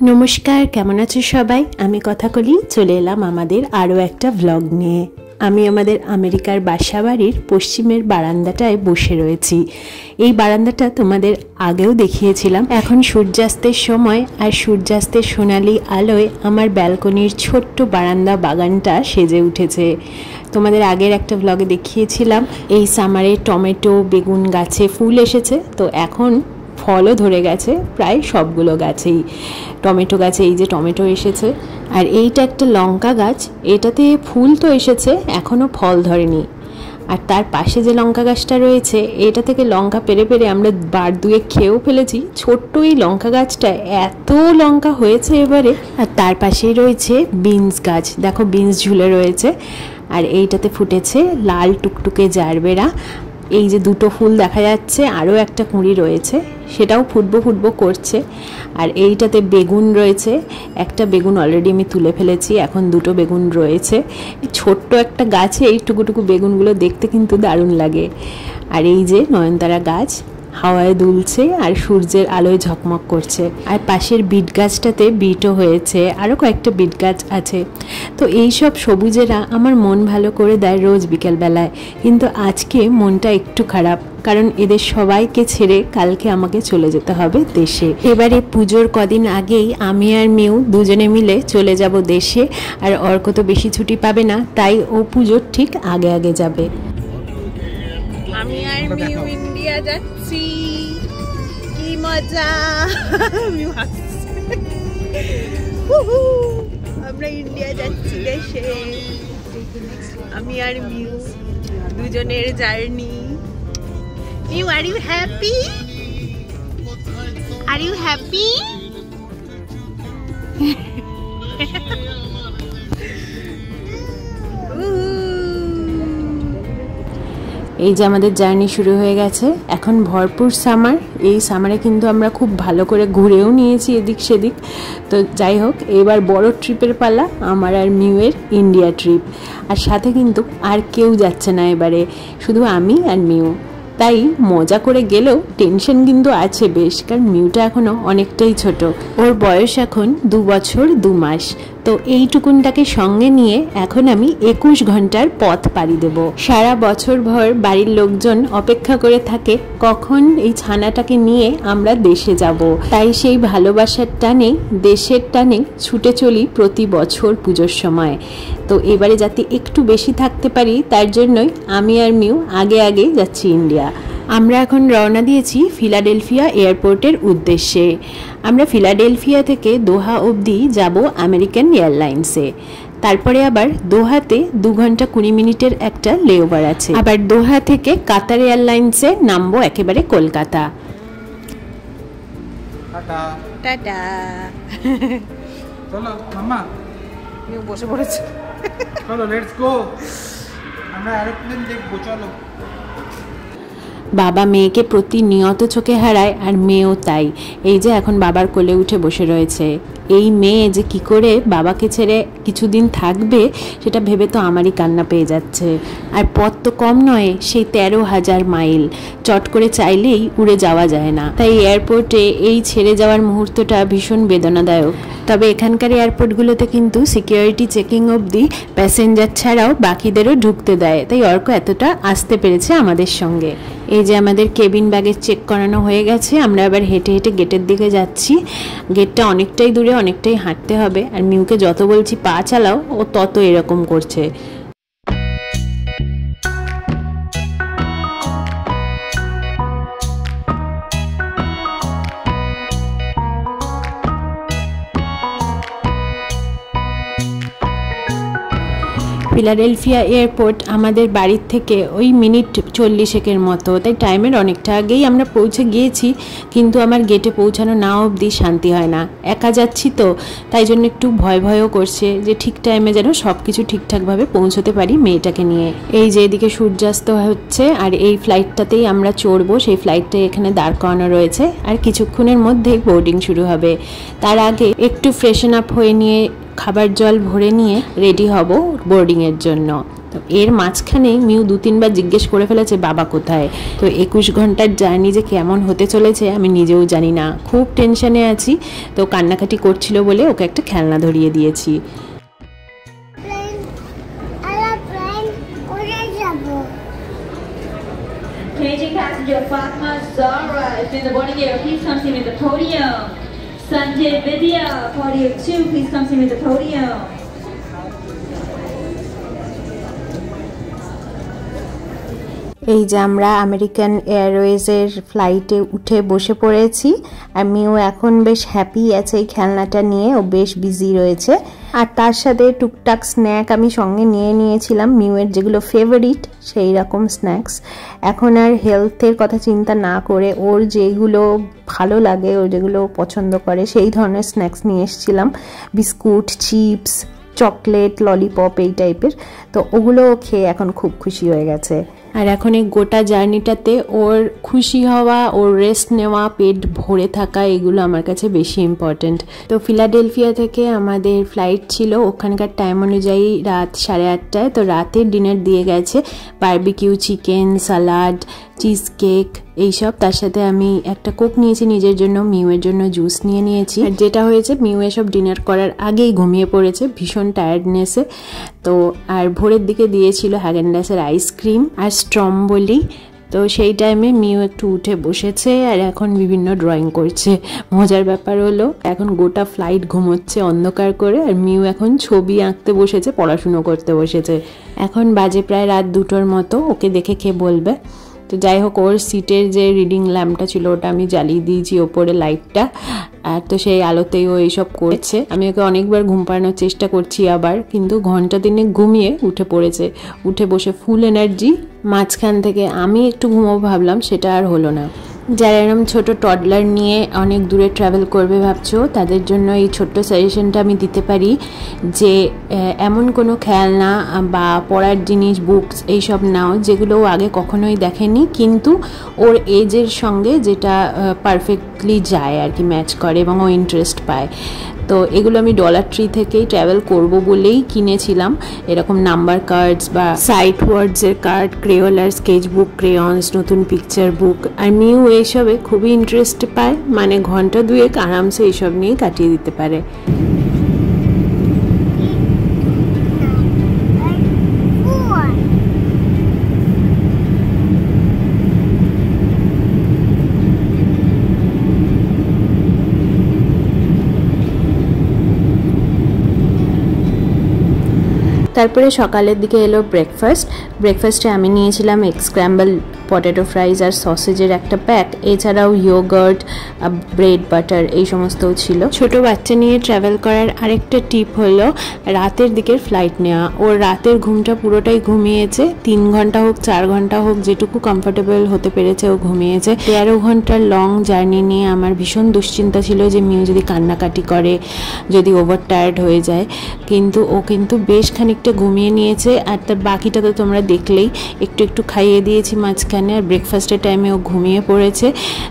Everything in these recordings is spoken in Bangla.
নমস্কার, কেমন আছো সবাই? আমি কথাকলি চলে এলাম আমাদের আরও একটা ব্লগ নিয়ে। আমি আমাদের আমেরিকার বাসাবাড়ির পশ্চিমের বারান্দাটায় বসে রয়েছি। এই বারান্দাটা তোমাদের আগেও দেখিয়েছিলাম। এখন সূর্যাস্তের সময় আর সূর্যাস্তের সোনালি আলোয় আমার ব্যালকনির ছোট্ট বারান্দা বাগানটা সেজে উঠেছে। তোমাদের আগের একটা ব্লগে দেখিয়েছিলাম এই সামারে টমেটো বেগুন গাছে ফুল এসেছে, তো এখন ফলও ধরে গেছে প্রায় সবগুলো গাছেই। টমেটো গাছে এই যে টমেটো এসেছে, আর এইটা একটা লঙ্কা গাছ, এটাতে ফুল তো এসেছে এখনও ফল ধরেনি। আর তার পাশে যে লঙ্কা গাছটা রয়েছে এটা থেকে লঙ্কা পেরে পেরে আমরা বার দুয়ে খেয়েও ফেলেছি। ছোট্ট এই লঙ্কা গাছটা এত লঙ্কা হয়েছে এবারে। আর তার পাশেই রয়েছে বিনস গাছ, দেখো বিনস ঝুলে রয়েছে। আর এইটাতে ফুটেছে লাল টুকটুকে জারবেরা। এই যে দুটো ফুল দেখা যাচ্ছে, আরও একটা কুঁড়ি রয়েছে, সেটাও ফুটবো করছে। আর এইটাতে বেগুন রয়েছে, একটা বেগুন অলরেডি আমি তুলে ফেলেছি, এখন দুটো বেগুন রয়েছে। ছোট্ট একটা গাছে এই টুকুটুকু বেগুনগুলো দেখতে কিন্তু দারুণ লাগে। আর এই যে নয়নতারা গাছ হাওয়ায় দুলছে আর সূর্যের আলোয় ঝকমক করছে। আর পাশের বিট গাছটাতে বিটও হয়েছে, আরও কয়েকটা বিট গাছ আছে। তো এই সব সবুজেরা আমার মন ভালো করে দেয় রোজ বিকেলবেলায়। কিন্তু আজকে মনটা একটু খারাপ, কারণ এদের সবাইকে ছেড়ে কালকে আমাকে চলে যেতে হবে দেশে। এবারে পুজোর কদিন আগেই আমি আর মিউ দুজনে মিলে চলে যাব দেশে। আর অর্ক তো বেশি ছুটি পাবে না, তাই ও পুজোর ঠিক আগে আগে যাবে। আমি আর মিউ ইন্ডিয়া যাচ্ছি, কি মজা! আমরা ইন্ডিয়া যাচ্ছি দেশে, আমি আর মিউ দুজনের journey. Miu, are you happy? Are you happy? এই যে আমাদের জার্নি শুরু হয়ে গেছে, এখন ভরপুর সামার। এই সামারে কিন্তু আমরা খুব ভালো করে ঘুরেও নিয়েছি এদিক সেদিক। তো যাই হোক, এবার বড় ট্রিপের পালা আমার আর মিউয়ের, ইন্ডিয়া ট্রিপ। আর সাথে কিন্তু আর কেউ যাচ্ছে না এবারে, শুধু আমি আর মিউ। তাই মজা করে গেলেও টেনশন কিন্তু আছে বেশ, কারণ মিউটা এখনও অনেকটাই ছোট, ওর বয়স এখন 2 বছর 2 মাস। তো এইটুকুনটাকে সঙ্গে নিয়ে এখন আমি 21 ঘন্টার পথ পাড়ি দেব। সারা বছর ভর বাড়ির লোকজন অপেক্ষা করে থাকে কখন এই ছানাটাকে নিয়ে আমরা দেশে যাব। তাই সেই ভালোবাসার টানে, দেশের টানে ছুটে চলি প্রতি বছর পুজোর সময়। তো এবারে যাতে একটু বেশি থাকতে পারি, তার জন্যই আমি আর মিউ আগে আগে যাচ্ছি ইন্ডিয়া। আমরা এখন রওনা দিয়েছি ফিলাডেলফিয়া এয়ারপোর্টের উদ্দেশ্যে। আমরা ফিলাডেলফিয়া থেকে দোহা অবধি যাব আমেরিকান এয়ারলাইন্সে। তারপরে আবার দোহাতে 2 ঘন্টা 20 মিনিটের একটা লেওভার আছে। আবার দোহা থেকে কাতার এয়ারলাইন্সে নামবো একেবারে কলকাতা। টাটা। চলো মাম্মা, মিউ বসে পড়েছে। চলো লেটস গো, আমরা এরোপ্লেন দেখবো, চলো। বাবা মেয়েকে প্রতিনিয়ত চোখে হারায়, আর মেয়েও তাই। এই যে এখন বাবার কোলে উঠে বসে রয়েছে। এই মেয়ে যে কি করে বাবাকে ছেড়ে কিছুদিন থাকবে সেটা ভেবে তো আমারই কান্না পেয়ে যাচ্ছে। আর পথ তো কম নয়, সেই 13,000 মাইল, চট করে চাইলেই উড়ে যাওয়া যায় না। তাই এয়ারপোর্টে এই ছেড়ে যাওয়ার মুহূর্তটা ভীষণ বেদনাদায়ক। তবে এখানকার এয়ারপোর্টগুলোতে কিন্তু সিকিউরিটি চেকিং অবধি প্যাসেঞ্জার ছাড়াও বাকিদেরও ঢুকতে দেয়, তাই অর্ক এতটা আসতে পেরেছে আমাদের সঙ্গে। এই যে আমাদের কেবিন ব্যাগেজ চেক করানো হয়ে গেছে, আমরা আবার হেঁটে হেঁটে গেটের দিকে যাচ্ছি। গেটটা অনেকটাই দূরে, অনেকটাই হাঁটতে হবে। আর মিউকে যত বলছি পা চালাও, ও তত এরকম করছে। ফিলাডেলফিয়া এয়ারপোর্ট আমাদের বাড়ির থেকে ওই মিনিট 40 মতো, তাই টাইমের অনেকটা আগেই আমরা পৌঁছে গিয়েছি। কিন্তু আমার গেটে পৌঁছানো না অবধি শান্তি হয় না। একা যাচ্ছি তো, তাই জন্য একটু ভয়ও করছে যে ঠিক টাইমে যেন সব কিছু ঠিকঠাকভাবে পৌঁছতে পারি মেয়েটাকে নিয়ে। এই যে এদিকে সূর্যাস্ত হচ্ছে, আর এই ফ্লাইটটাতেই আমরা চড়বো। সেই ফ্লাইটটা এখানে দাঁড় করানো রয়েছে, আর কিছুক্ষণের মধ্যেই বোর্ডিং শুরু হবে। তার আগে একটু ফ্রেশন আপ হয়ে নিয়ে, খাবার জল ভরে নিয়ে রেডি হব বোর্ডিংয়ের জন্য। তো এর মাঝখানে মিউ 2-3 বার জিজ্ঞেস করে ফেলেছে বাবা কোথায়। তো 21 ঘন্টার জার্নি যে কেমন হতে চলেছে আমি নিজেও জানি না, খুব টেনশনে আছি। তো কান্নাকাটি করছিল বলে ওকে একটা খেলনা ধরিয়ে দিয়েছি। Changing passenger Fatma Zahra is in the boarding area. Please come see me at the podium. Sanjay Vidya, podium 2, please come see me at the podium. এই যে আমরা আমেরিকান এয়ারওয়েজের ফ্লাইটে উঠে বসে পড়েছি, আর মিও এখন বেশ হ্যাপি আছে এই খেলনাটা নিয়ে, ও বেশ বিজি রয়েছে। আর তার সাথে টুকটাক স্ন্যাক আমি সঙ্গে নিয়ে নিয়েছিলাম, মিউয়ের যেগুলো ফেভারিট সেই রকম স্ন্যাক্স। এখন আর হেলথের কথা চিন্তা না করে ওর যেগুলো ভালো লাগে, ও যেগুলো পছন্দ করে সেই ধরনের স্ন্যাক্স নিয়ে এসেছিলাম, বিস্কুট, চিপস, চকলেট, ললিপপ এই টাইপের। তো ওগুলো খেয়ে এখন খুব খুশি হয়ে গেছে। আর এখন এই গোটা জার্নিটাতে ওর খুশি হওয়া, ওর রেস্ট নেওয়া, পেট ভরে থাকা, এগুলো আমার কাছে বেশি ইম্পর্টেন্ট। তো ফিলাডেলফিয়া থেকে আমাদের ফ্লাইট ছিল ওখানকার টাইম অনুযায়ী রাত 8:30টায়। তো রাতের ডিনার দিয়ে গেছে barbecue chicken, salad, cheese cake এইসব। তার সাথে আমি একটা কোক নিয়েছি নিজের জন্য, মিউয়ের জন্য জুস নিয়ে নিয়েছি। আর যেটা হয়েছে, মিউ এসব ডিনার করার আগেই ঘুমিয়ে পড়েছে ভীষণ টায়ার্ডনেসে। তো আর ভোরের দিকে দিয়েছিল হ্যাগেনডাসের আইসক্রিম আর স্ট্রমবলি। তো সেই টাইমে মিউ একটু উঠে বসেছে আর এখন বিভিন্ন ড্রয়িং করছে। মজার ব্যাপার হলো এখন গোটা ফ্লাইট ঘুমোচ্ছে অন্ধকার করে, আর মিউ এখন ছবি আঁকতে বসেছে, পড়াশুনো করতে বসেছে। এখন বাজে প্রায় রাত 2টোর মতো, ওকে দেখে খেয়ে বলবে। তো যাই হোক, ওর সিটের যে রিডিং ল্যাম্পটা ছিল ওটা আমি জ্বালিয়ে দিয়েছি ওপরে লাইটটা, আর তো সেই আলোতেই ও এইসব করেছে। আমি ওকে অনেকবার ঘুম পাড়ানোর চেষ্টা করছি আবার, কিন্তু ঘন্টা 3 ঘুমিয়ে উঠে পড়েছে, উঠে বসে ফুল এনার্জি। মাঝখান থেকে আমি একটু ঘুমোবো ভাবলাম, সেটা আর হলো না। যারা এরকম ছোটো টডলার নিয়ে অনেক দূরে ট্রাভেল করবে ভাবছো, তাদের জন্য এই ছোট্ট সাজেশনটা আমি দিতে পারি যে এমন কোনো খেলনা বা পড়ার জিনিস, বুকস এইসব নাও যেগুলো ও আগে কখনোই দেখেনি, কিন্তু ওর এজের সঙ্গে যেটা পারফেক্টলি যায় আর কি, ম্যাচ করে এবং ও ইন্টারেস্ট পায়। তো এগুলো আমি ডলার ট্রি থেকেই ট্রাভেল করব বলেই কিনেছিলাম, এরকম নাম্বার কার্ডস বা site ওয়ার্ডসের card, ক্রেওলার sketch book, crayons, নতুন পিকচার বুক। আর মিউ এইসবে খুবই ইন্টারেস্ট পায়, মানে ঘন্টা 2 আরামসে এইসব নিয়ে কাটিয়ে দিতে পারে। তারপরে সকালের দিকে এলো ব্রেকফাস্টে আমি নিয়েছিলাম এগ স্ক্র্যাম্বল, পটেটো ফ্রাইজ আর সসেজের একটা প্যাক, এছাড়াও ইয়োগার্ট, ব্রেড, বাটার এই সমস্তও ছিল। ছোট বাচ্চা নিয়ে ট্রাভেল করার আরেকটা টিপ হলো রাতের দিকের ফ্লাইট নেওয়া। ওর রাতের ঘুমটা পুরোটাই ঘুমিয়েছে, 3 ঘন্টা হোক 4 ঘন্টা হোক, যেটুকু কমফোর্টেবল হতে পেরেছে ও ঘুমিয়েছে। 13 ঘন্টার লং জার্নি নিয়ে আমার ভীষণ দুশ্চিন্তা ছিল যে মিউ যদি কান্নাকাটি করে, যদি ওভার টায়ার্ড হয়ে যায়, কিন্তু ও কিন্তু বেশ খানিকটা ঘুমিয়ে নিয়েছে। আর তার বাকিটা তো তোমরা দেখলেই, একটু একটু খাইয়ে দিয়েছি মাঝখানে। আর ব্রেকফাস্টের টাইমে ও ঘুমিয়ে পড়েছে,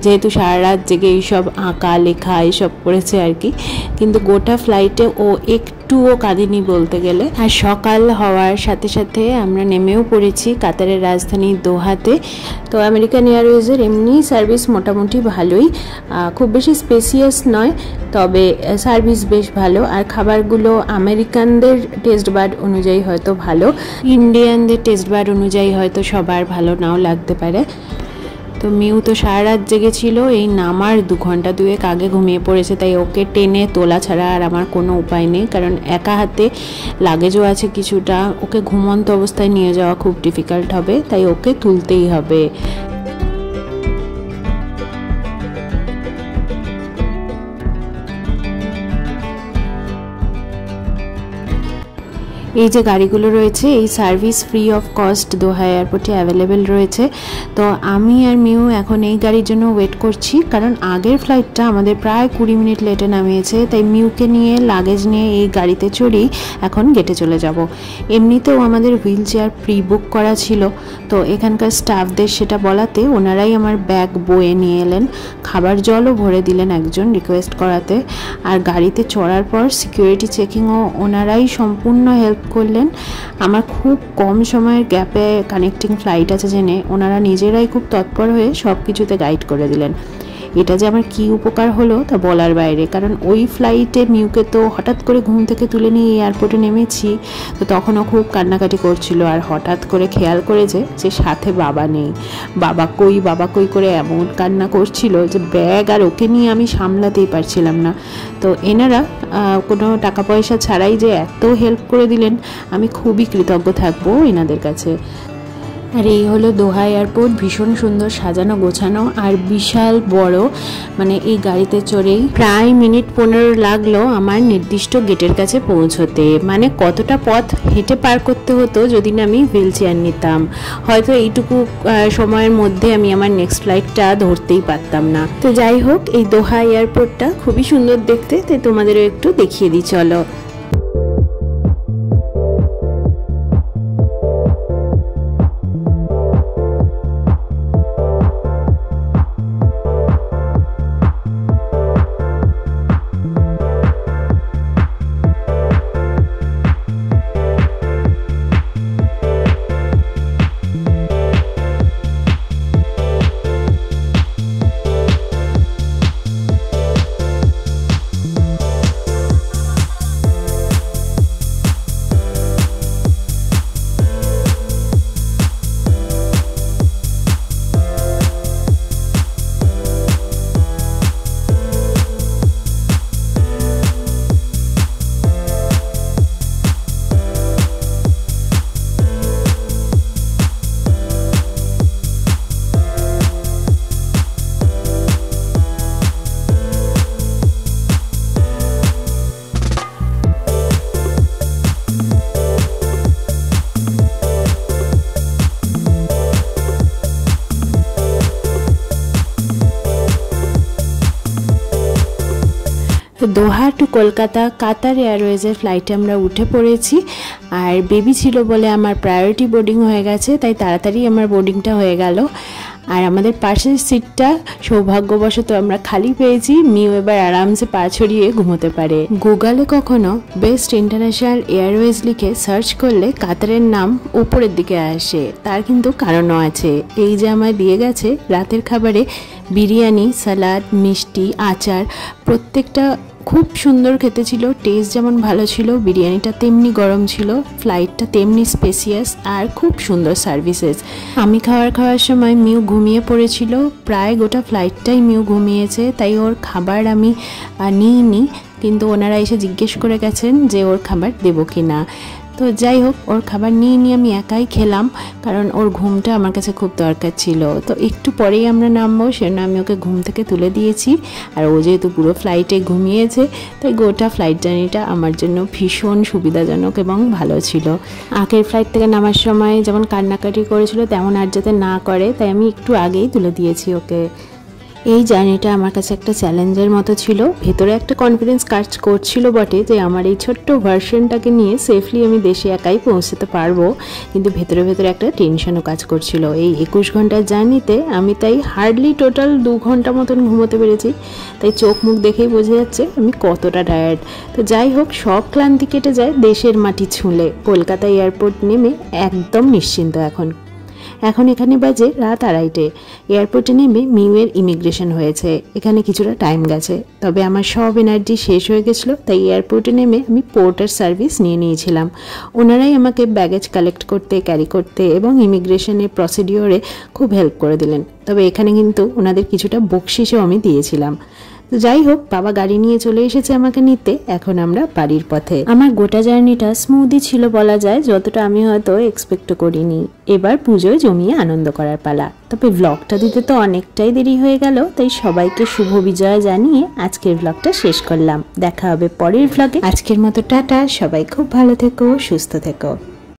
যেহেতু সারা রাত জেগে এইসব আঁকা লেখা এইসব করেছে আর কি। কিন্তু গোটা ফ্লাইটে ও একটুও কাঁদেনি বলতে গেলে। আর সকাল হওয়ার সাথে সাথে আমরা নেমেও পড়েছি কাতারের রাজধানী দোহাতে। তো আমেরিকান এয়ারওয়েজের এমনি সার্ভিস মোটামুটি ভালোই, খুব বেশি স্পেসিয়াস নয়, তবে সার্ভিস বেশ ভালো। আর খাবারগুলো আমেরিকানদের টেস্ট বাড অনুযায়ী হয়তো ভালো, ইন্ডিয়ানদের টেস্ট বাড অনুযায়ী হয়তো সবার ভালো নাও লাগতে পারে। তো মিউ তো সারা রাত জেগেছিল, এই নামার 2 ঘন্টা 2 আগে ঘুমিয়ে পড়েছে, তাই ওকে টেনে তোলা ছাড়া আর আমার কোনো উপায় নেই, কারণ একা হাতে লাগেজও আছে কিছুটা, ওকে ঘুমন্ত অবস্থায় নিয়ে যাওয়া খুব ডিফিকাল্ট হবে, তাই ওকে তুলতেই হবে। এই যে গাড়িগুলো রয়েছে, এই সার্ভিস ফ্রি অফ কস্ট দোহা এয়ারপোর্টে অ্যাভেলেবেল রয়েছে। তো আমি আর মিউ এখন এই গাড়ির জন্য ওয়েট করছি, কারণ আগের ফ্লাইটটা আমাদের প্রায় 20 মিনিট লেটে নামিয়েছে, তাই মিউকে নিয়ে লাগেজ নিয়ে এই গাড়িতে চড়েই এখন গেটে চলে যাব। এমনিতেও আমাদের হুইল চেয়ার প্রি বুক করা ছিল, তো এখানকার স্টাফদের সেটা বলাতে ওনারাই আমার ব্যাগ বয়ে নিয়ে এলেন, খাবার জলও ভরে দিলেন একজন রিকোয়েস্ট করাতে। আর গাড়িতে চড়ার পর সিকিউরিটি চেকিংও ওনারাই সম্পূর্ণ হেল্প হেল্প করলেন। আমার খুব কম সময়ের গ্যাপে কানেক্টিং ফ্লাইট আছে জেনে ওনারা নিজেরাই খুব তৎপর হয়ে সব কিছুতে গাইড করে দিলেন। এটা যে আমার কী উপকার হলো তা বলার বাইরে, কারণ ওই ফ্লাইটে মিউকে তো হঠাৎ করে ঘুম থেকে তুলে নিয়ে এয়ারপোর্টে নেমেছি, তো তখনও খুব কান্নাকাটি করছিল। আর হঠাৎ করে খেয়াল করেছে যে সাথে বাবা নেই, বাবা কই করে এমন কান্না করছিল যে ব্যাগ আর ওকে নিয়ে আমি সামলাতেই পারছিলাম না। তো এনারা কোনো টাকা পয়সা ছাড়াই যে এত হেল্প করে দিলেন, আমি খুবই কৃতজ্ঞ থাকবো এনাদের কাছে। আর এই হলো দোহা এয়ারপোর্ট, ভীষণ সুন্দর সাজানো গোছানো আর বিশাল বড়। মানে এই গাড়িতে চড়েই প্রায় মিনিট 15 লাগলো আমার নির্দিষ্ট গেটের কাছে পৌঁছতে। মানে কতটা পথ হেঁটে পার করতে হতো যদি না আমি হুইল চেয়ার নিতাম। হয়তো এইটুকু সময়ের মধ্যে আমি আমার নেক্সট ফ্লাইটটা ধরতেই পারতাম না। তো যাই হোক, এই দোহা এয়ারপোর্টটা খুবই সুন্দর দেখতে, তাই তোমাদেরও একটু দেখিয়ে দিই চলো। তো দোহা টু কলকাতা কাতার এয়ারওয়েজের ফ্লাইটে আমরা উঠে পড়েছি। আর বেবি ছিল বলে আমার প্রায়োরিটি বোর্ডিং হয়ে গেছে, তাই তাড়াতাড়ি আমার বোর্ডিংটা হয়ে গেল। আর আমাদের পাশের সিটটা সৌভাগ্যবশত আমরা খালি পেয়েছি, মিউ এবার আরামসে পা ছড়িয়ে ঘুমোতে পারে। গুগলে কখনো বেস্ট ইন্টারন্যাশনাল এয়ারওয়েজ লিখে সার্চ করলে কাতারের নাম উপরের দিকে আসে, তার কিন্তু কারণও আছে। এই যে আমায় দিয়ে গেছে রাতের খাবারে বিরিয়ানি, সালাদ, মিষ্টি, আচার, প্রত্যেকটা খুব সুন্দর খেতে ছিল। টেস্ট যেমন ভালো ছিল, বিরিয়ানিটা তেমনি গরম ছিল, ফ্লাইটটা তেমনি স্পেসিয়াস আর খুব সুন্দর সার্ভিসেস। আমি খাওয়ার সময় মিউ ঘুমিয়ে পড়েছিল, প্রায় গোটা ফ্লাইটটাই মিউ ঘুমিয়েছে, তাই ওর খাবার আমি নিইনি। কিন্তু ওনারা এসে জিজ্ঞেস করে গেছেন যে ওর খাবার দেবো কি না। তো যাই হোক, ওর খাবার নিয়ে আমি একাই খেলাম, কারণ ওর ঘুমটা আমার কাছে খুব দরকার ছিল। তো একটু পরেই আমরা নামবো, সেজন্য আমি ওকে ঘুম থেকে তুলে দিয়েছি। আর ও যেহেতু পুরো ফ্লাইটে ঘুমিয়েছে, তাই গোটা ফ্লাইট জার্নিটা আমার জন্য ভীষণ সুবিধাজনক এবং ভালো ছিল। আগের ফ্লাইট থেকে নামার সময় যেমন কান্নাকাটি করেছিল, তেমন আর যাতে না করে, তাই আমি একটু আগেই তুলে দিয়েছি ওকে। এই জার্নিটা আমার কাছে একটা চ্যালেঞ্জের মতো ছিল। ভেতরে একটা কনফিডেন্স কাজ করছিল বটে যে আমার এই ছোট্ট ভার্সনটাকে নিয়ে সেফলি আমি দেশে একাই পৌঁছতে পারবো, কিন্তু ভেতরে একটা টেনশনও কাজ করছিল। এই 21 ঘন্টার জার্নিতে আমি তাই হার্ডলি টোটাল 2 ঘন্টা মতন ঘুমোতে পেরেছি, তাই চোখ মুখ দেখেই বোঝা যাচ্ছে আমি কতটা টায়ার্ড। তো যাই হোক, সব ক্লান্তি কেটে যায় দেশের মাটি ছুঁলে। কলকাতা এয়ারপোর্ট নেমে একদম নিশ্চিন্ত। এখন এখানে বাজে রাত 2:30। এয়ারপোর্টে নেমে মিউয়ের ইমিগ্রেশন হয়েছে, এখানে কিছুটা টাইম গেছে, তবে আমার সব এনার্জি শেষ হয়ে গেছিলো, তাই এয়ারপোর্টে নেমে আমি পোর্টার সার্ভিস নিয়েছিলাম। ওনারাই আমাকে ব্যাগেজ কালেক্ট করতে, ক্যারি করতে এবং ইমিগ্রেশনের প্রসিডিওরে খুব হেল্প করে দিলেন। তবে এখানে কিন্তু ওনাদের কিছুটা বকশিসও আমি দিয়েছিলাম। তো যাই হোক, বাবা গাড়ি নিয়ে চলে এসেছে আমাকে নিতে। এখন আমরা বাড়ির পথে। আমার গোটা জার্নিটা স্মুথই ছিল বলা যায়, যতটা আমি হয়তো এক্সপেক্ট করিনি। এবার পুজোয় জমিয়ে আনন্দ করার পালা। তবে ব্লগটা দিতে তো অনেকটাই দেরি হয়ে গেল, তাই সবাইকে শুভ বিজয় জানিয়ে আজকের ব্লগটা শেষ করলাম। দেখা হবে পরের ব্লগে। আজকের মতো টাটা, সবাই খুব ভালো থেকো, সুস্থ থেকো।